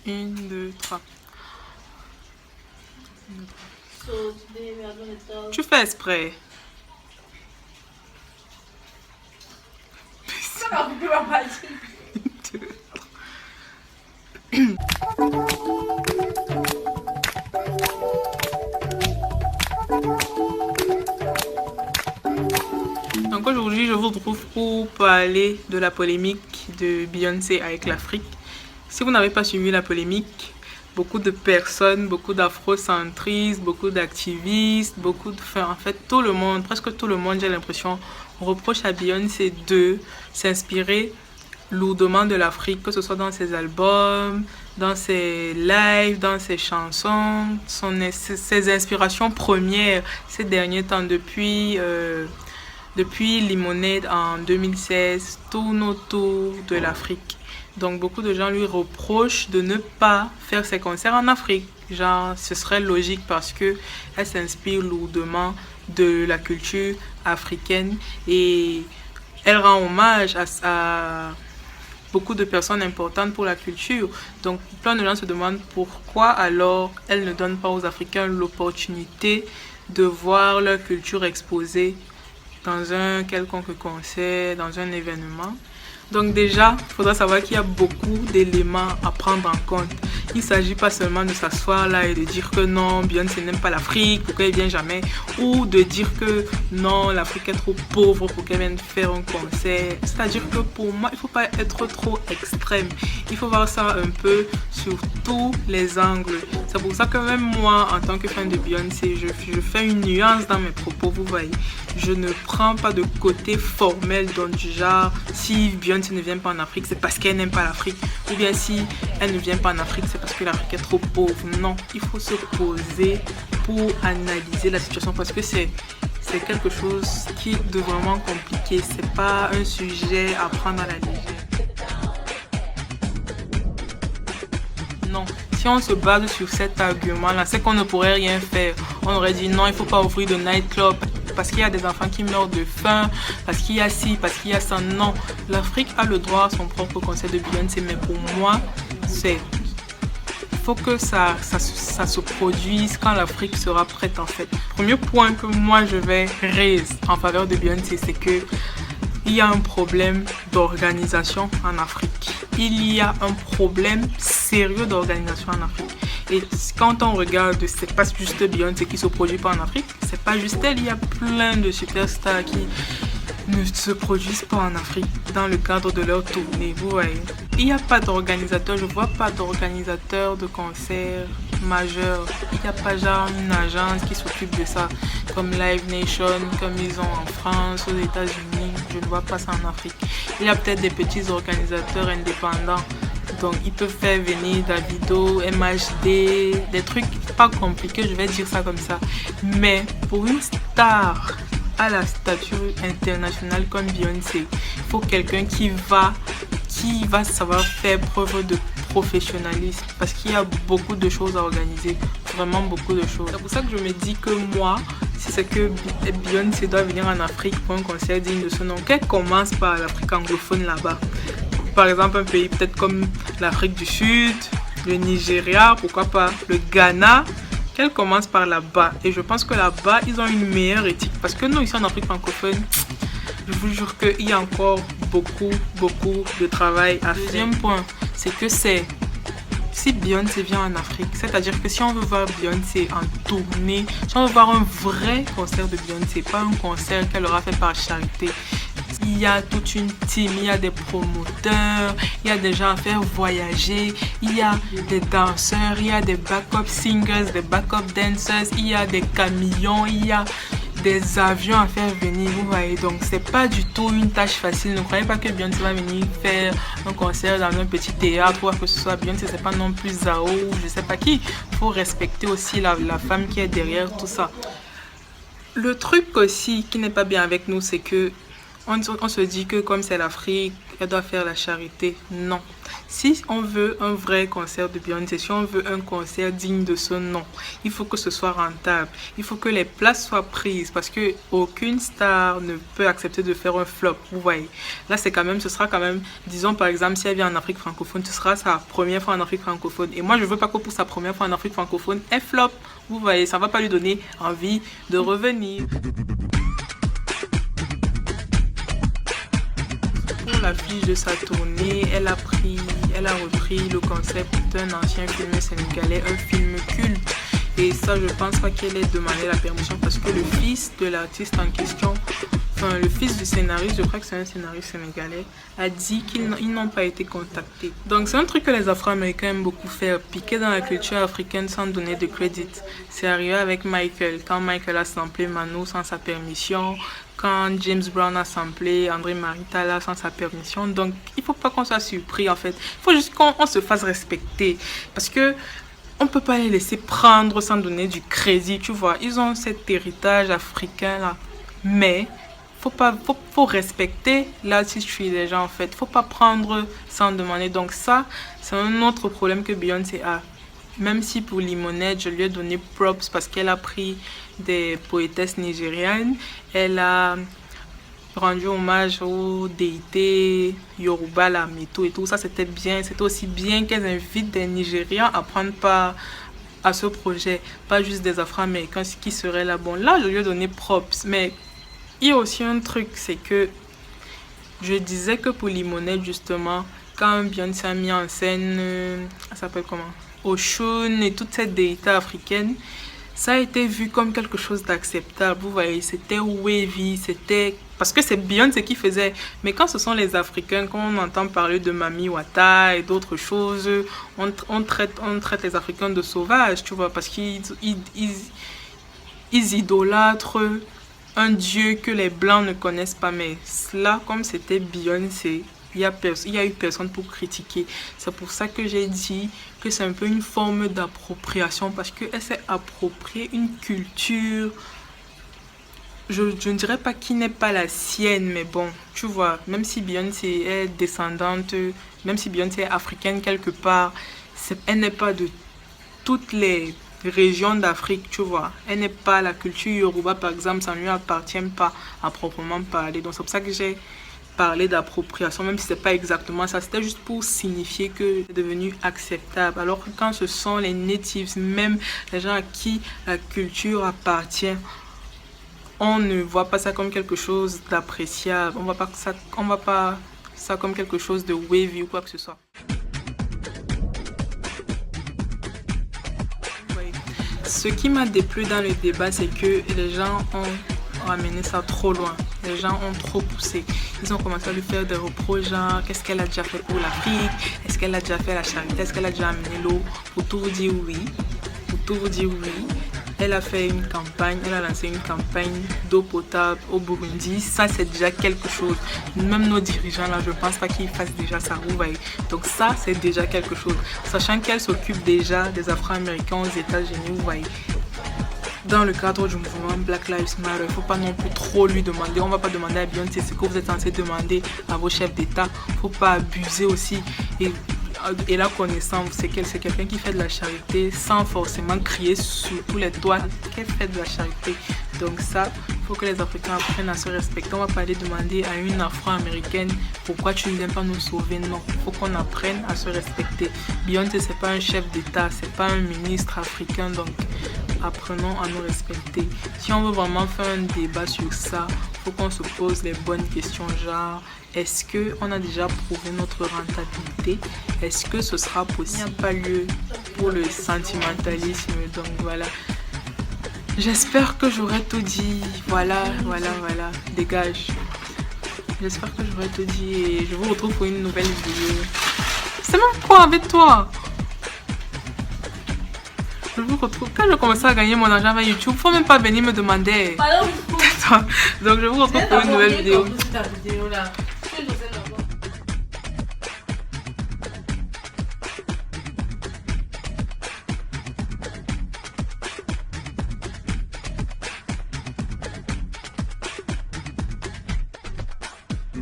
1, 2, 3. Tu fais exprès. Donc aujourd'hui, je vous retrouve pour parler de la polémique de Beyoncé avec l'Afrique. Si vous n'avez pas suivi la polémique, beaucoup de personnes, beaucoup d'afrocentristes, beaucoup d'activistes, en fait, tout le monde, presque tout le monde, j'ai l'impression, reproche à Beyoncé de s'inspirer lourdement de l'Afrique, que ce soit dans ses albums, dans ses lives, dans ses chansons, ses inspirations premières ces derniers temps, depuis Lemonade en 2016, tourne autour de l'Afrique. Donc beaucoup de gens lui reprochent de ne pas faire ses concerts en Afrique. Genre, ce serait logique parce que elle s'inspire lourdement de la culture africaine et elle rend hommage à beaucoup de personnes importantes pour la culture. Donc plein de gens se demandent pourquoi alors elle ne donne pas aux Africains l'opportunité de voir leur culture exposée dans un quelconque concert, dans un événement. Donc déjà, il faudra savoir qu'il y a beaucoup d'éléments à prendre en compte. Il ne s'agit pas seulement de s'asseoir là et de dire que non, Beyoncé n'aime pas l'Afrique, pourquoi elle ne vient jamais, ou de dire que non, l'Afrique est trop pauvre pour qu'elle vienne faire un concert. C'est-à-dire que pour moi, il ne faut pas être trop extrême. Il faut voir ça un peu sur tous les angles. C'est pour ça que même moi, en tant que fan de Beyoncé, je fais une nuance dans mes propos, vous voyez. Je ne prends pas de côté formel, donc du genre, si Beyoncé ne vient pas en Afrique, c'est parce qu'elle n'aime pas l'Afrique. Ou bien si elle ne vient pas en Afrique, c'est parce que l'Afrique est trop pauvre. Non, il faut se poser pour analyser la situation parce que c'est quelque chose qui est vraiment compliqué. C'est pas un sujet à prendre à la légère. Non, si on se base sur cet argument-là, c'est qu'on ne pourrait rien faire. On aurait dit non, il ne faut pas ouvrir de nightclub parce qu'il y a des enfants qui meurent de faim, parce qu'il y a ci, parce qu'il y a ça. Non, l'Afrique a le droit à son propre concert de Beyoncé, mais pour moi, il faut que ça se produise quand l'Afrique sera prête en fait. Premier point que moi je vais raise en faveur de Beyoncé, c'est que il y a un problème d'organisation en Afrique. Il y a un problème sérieux d'organisation en Afrique. Et quand on regarde, c'est pas juste Beyoncé qui se produit pas en Afrique, c'est pas juste elle, il y a plein de superstars qui ne se produisent pas en Afrique dans le cadre de leur tournée, vous voyez. Il n'y a pas d'organisateur, je vois pas d'organisateur de concerts majeur. Il n'y a pas genre une agence qui s'occupe de ça, comme Live Nation, comme ils ont en France, aux États-Unis. Je ne vois pas ça en Afrique. Il y a peut-être des petits organisateurs indépendants. Donc ils peuvent faire venir Davido, MHD, des trucs pas compliqués, je vais dire ça comme ça. Mais pour une star à la stature internationale comme Beyoncé, il faut quelqu'un qui va savoir faire preuve de professionnalisme parce qu'il y a beaucoup de choses à organiser, vraiment beaucoup de choses. C'est pour ça que je me dis que moi, si c'est que Beyoncé doit venir en Afrique pour un concert digne de ce nom, qu'elle commence par l'Afrique anglophone là-bas. Par exemple, un pays peut-être comme l'Afrique du Sud, le Nigeria, pourquoi pas, le Ghana, qu'elle commence par là-bas. Et je pense que là-bas, ils ont une meilleure éthique. Parce que nous, ici en Afrique francophone, je vous jure qu'il y a encore beaucoup de travail à faire. Deuxième point, c'est que si Beyoncé vient en Afrique, c'est-à-dire que si on veut voir Beyoncé en tournée, si on veut voir un vrai concert de Beyoncé, pas un concert qu'elle aura fait par charité, il y a toute une team, il y a des promoteurs, il y a des gens à faire voyager, il y a des danseurs, il y a des backup singers, des backup dancers, il y a des camions, il y a des avions à faire venir, vous voyez. Donc c'est pas du tout une tâche facile. Ne croyez pas que Beyoncé va venir faire un concert dans un petit théâtre ou quoi que ce soit. Beyoncé, c'est pas non plus Zao ou je sais pas qui. Il faut respecter aussi la femme qui est derrière tout ça. Le truc aussi qui n'est pas bien avec nous, c'est que on se dit que comme c'est l'Afrique, elle doit faire la charité. Non. Si on veut un vrai concert de Beyoncé, si on veut un concert digne de ce nom, il faut que ce soit rentable. Il faut que les places soient prises parce que aucune star ne peut accepter de faire un flop. Vous voyez, là c'est quand même, ce sera quand même, disons par exemple, si elle vient en Afrique francophone, ce sera sa première fois en Afrique francophone. Et moi, je veux pas que pour sa première fois en Afrique francophone, elle flop. Vous voyez, ça va pas lui donner envie de revenir. La fiche de sa tournée, elle a repris le concept d'un ancien film sénégalais, un film culte. Et ça, je pense pas qu'elle ait demandé la permission parce que le fils de l'artiste en question, enfin le fils du scénariste, je crois que c'est un scénariste sénégalais, a dit qu'ils n'ont pas été contactés. Donc c'est un truc que les Afro-Américains aiment beaucoup faire, piquer dans la culture africaine sans donner de crédit. C'est arrivé avec Michael, quand Michael a samplé Mano sans sa permission, quand James Brown a samplé André Maritala sans sa permission. Donc il faut pas qu'on soit surpris en fait, il faut juste qu'on se fasse respecter parce que on peut pas les laisser prendre sans donner du crédit, tu vois. Ils ont cet héritage africain là, mais faut respecter l'artistry des gens en fait. Faut pas prendre sans demander. Donc ça, c'est un autre problème que Beyoncé a. Même si pour Limonette, je lui ai donné props parce qu'elle a pris des poétesses nigérianes, elle a rendu hommage aux déités Yoruba, la Meto et tout ça, c'était bien. C'était aussi bien qu'elles invitent des Nigérians à prendre part à ce projet, pas juste des Afro-Américains qui seraient là. Bon, là, je lui ai donné props, mais il y a aussi un truc, c'est que je disais que pour Limonette, justement, quand Beyoncé a mis en scène, ça s'appelle comment? Oshun et toute cette déité africaine, ça a été vu comme quelque chose d'acceptable. Vous voyez, c'était wavy, c'était... Parce que c'est Beyoncé qui faisait. Mais quand ce sont les Africains, quand on entend parler de Mami Wata et d'autres choses, on traite les Africains de sauvages, tu vois, parce qu'ils idolâtrent un dieu que les Blancs ne connaissent pas. Mais là, comme c'était Beyoncé, il y a eu personne pour critiquer. C'est pour ça que j'ai dit que c'est un peu une forme d'appropriation parce qu'elle s'est appropriée une culture, je ne dirais pas qui n'est pas la sienne, mais bon, tu vois, même si Beyoncé est descendante, même si Beyoncé est africaine quelque part, elle n'est pas de toutes les régions d'Afrique, tu vois. Elle n'est pas la culture Yoruba, par exemple, ça ne lui appartient pas à proprement parler. Donc c'est pour ça que j'ai parler d'appropriation, même si c'est pas exactement ça, c'était juste pour signifier que c'est devenu acceptable. Alors que quand ce sont les natives, même les gens à qui la culture appartient, on ne voit pas ça comme quelque chose d'appréciable, on voit pas ça comme quelque chose de wavy ou quoi que ce soit. Ce qui m'a déplu dans le débat, c'est que les gens ont ramené ça trop loin. Les gens ont trop poussé. Ils ont commencé à lui faire des reproches, genre qu'est-ce qu'elle a déjà fait pour l'Afrique, est-ce qu'elle a déjà fait la charité, est-ce qu'elle a déjà amené l'eau. Pour tout vous dire oui, elle a fait une campagne, elle a lancé une campagne d'eau potable au Burundi. Ça c'est déjà quelque chose. Même nos dirigeants là, je pense pas qu'ils fassent déjà ça, vous voyez. Donc ça c'est déjà quelque chose. Sachant qu'elle s'occupe déjà des Afro-Américains aux États-Unis, vous voyez. Dans le cadre du mouvement Black Lives Matter, il ne faut pas non plus trop lui demander. On ne va pas demander à Beyoncé ce que vous êtes censé demander à vos chefs d'État. Il ne faut pas abuser aussi. Et la connaissance, c'est quelqu'un qui fait de la charité sans forcément crier sur tous les toits qu'elle fait de la charité. Donc ça, il faut que les Africains apprennent à se respecter. On ne va pas aller demander à une Afro-Américaine pourquoi tu ne viens pas nous sauver. Non, il faut qu'on apprenne à se respecter. Beyoncé, c'est pas un chef d'État, c'est pas un ministre africain. Donc apprenons à nous respecter. Si on veut vraiment faire un débat sur ça, il faut qu'on se pose les bonnes questions, genre est-ce qu'on a déjà prouvé notre rentabilité? Est-ce que ce sera possible? Il n'y a pas lieu pour le sentimentalisme, donc voilà. J'espère que j'aurai tout dit. Voilà, dégage. J'espère que j'aurai tout dit et je vous retrouve pour une nouvelle vidéo. C'est même quoi avec toi? Je vous retrouve quand je commence à gagner mon argent avec YouTube. Faut même pas venir me demander. Donc je vous retrouve pour une nouvelle vidéo.